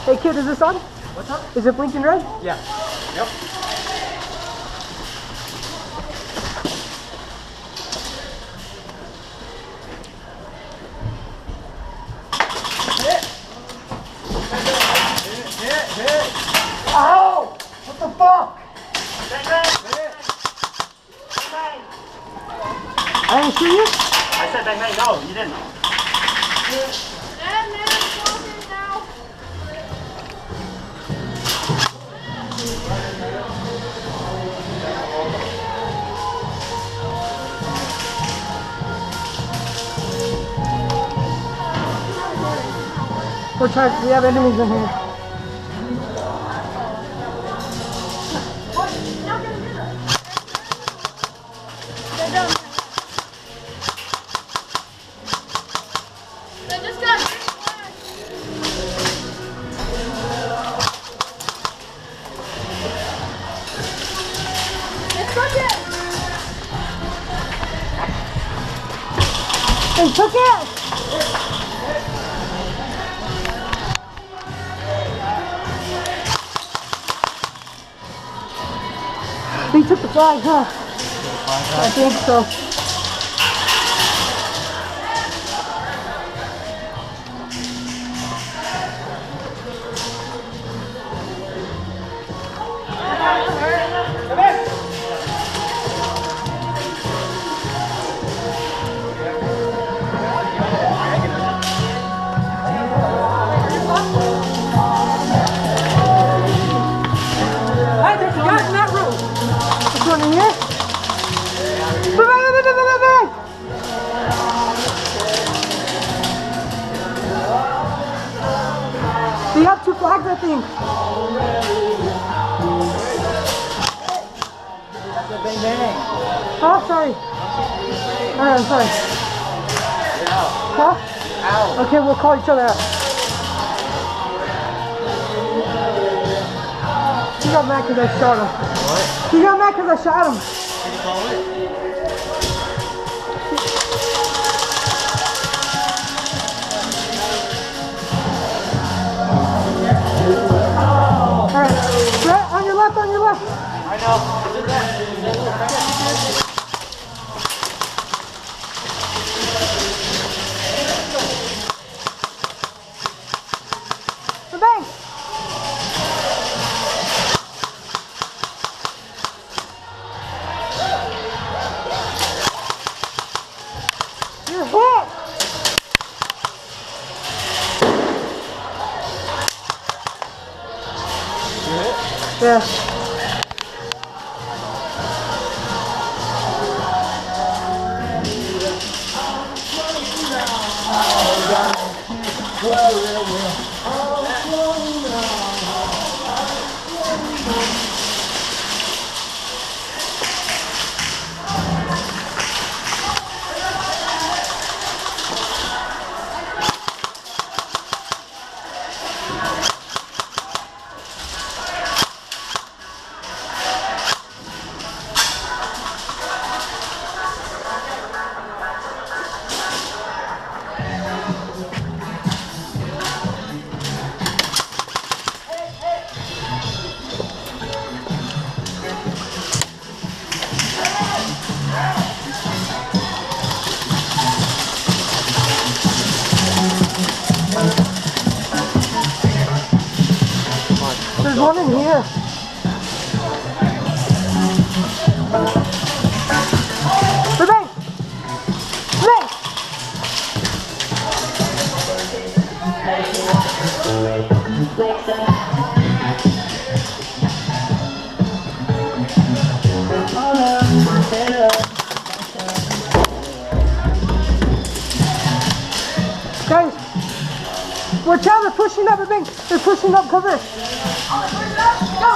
Hey kid, is this on? What's up? Is it blinking red? Yeah. Yep. Hit. Ow! What the fuck? Bang. I didn't shoot you? I said bang bang. No, you didn't. We're trying. We have enemies in here. They took it! They took the flag, huh? I think so. Hey, there's a guy in that room. This one in here? Bang! They have two flags, I think. That's a bang bang. Oh, sorry. Alright, I'm sorry. Huh? Ow. Okay, we'll call each other out. He got mad because I shot him. What? He got mad because I shot him. Did you call it? Alright, Brett, on your left, on your left. I know. Bang! You're hit! Yeah. There's one in here. Bang! Bang! Guys, watch out, they're pushing up, bang! They're pushing up, cover it. Go!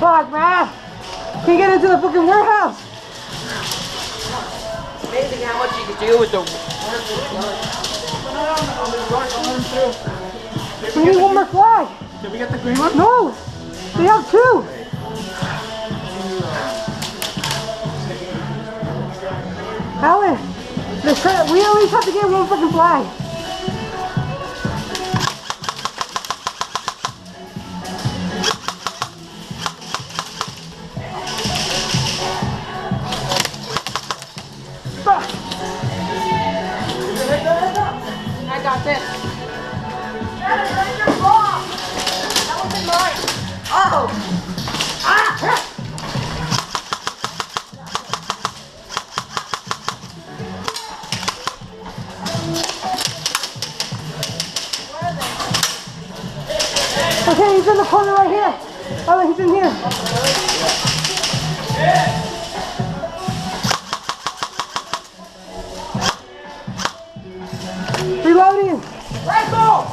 Fuck, man. Can't get into the fucking warehouse. Amazing how much you can do with the. We need one more flag. Did we get the green one? No, they have two. Alan, we at least have to get one fucking flag. I got this. That wasn't mine. Oh! Ah! Okay, he's in the corner right here. Oh, he's in here. Reloading. Rifle!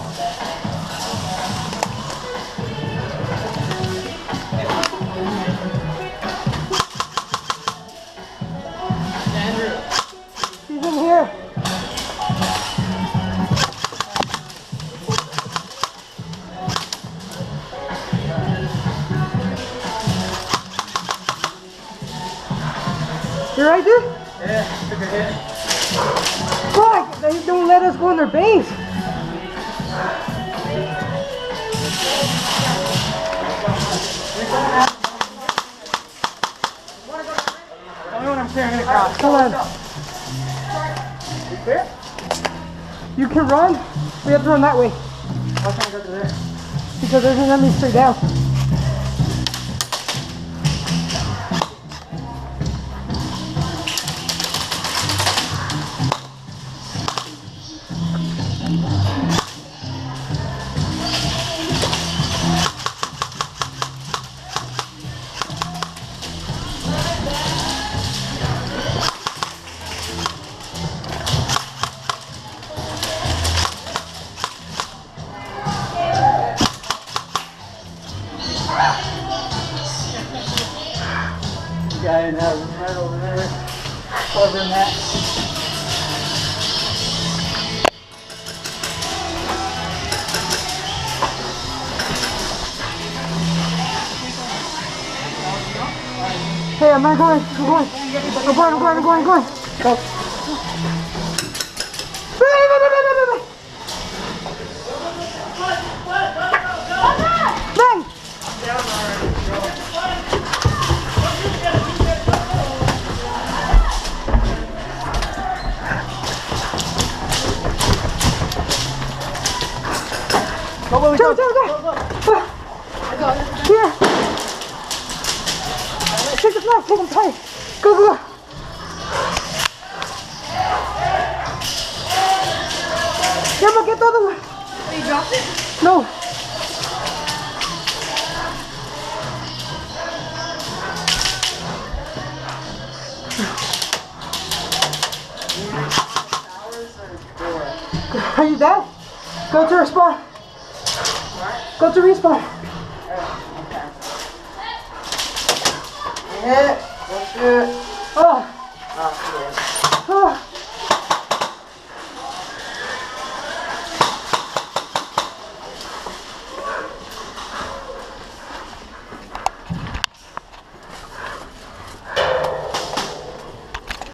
He's in here. You right, dude? Yeah, took a hit. Fuck! They don't let us go in their base. Tell me when I'm carrying it across. Hold on. Here? You can run. We have to run that way Why can't I go to there? because there's an enemy straight down. Guy in that room right over there. Covering that. Hey, I'm not going. I'm going. I'm going. Go. Bang! Go, Willie, go. Go. Here. Take the flag. Take them tight. Go. Emma, get the other one. You dropped it? No. Are you dead? Go to respawn. Go to respawn. Hit. That's it. Oh. Oh, Oh.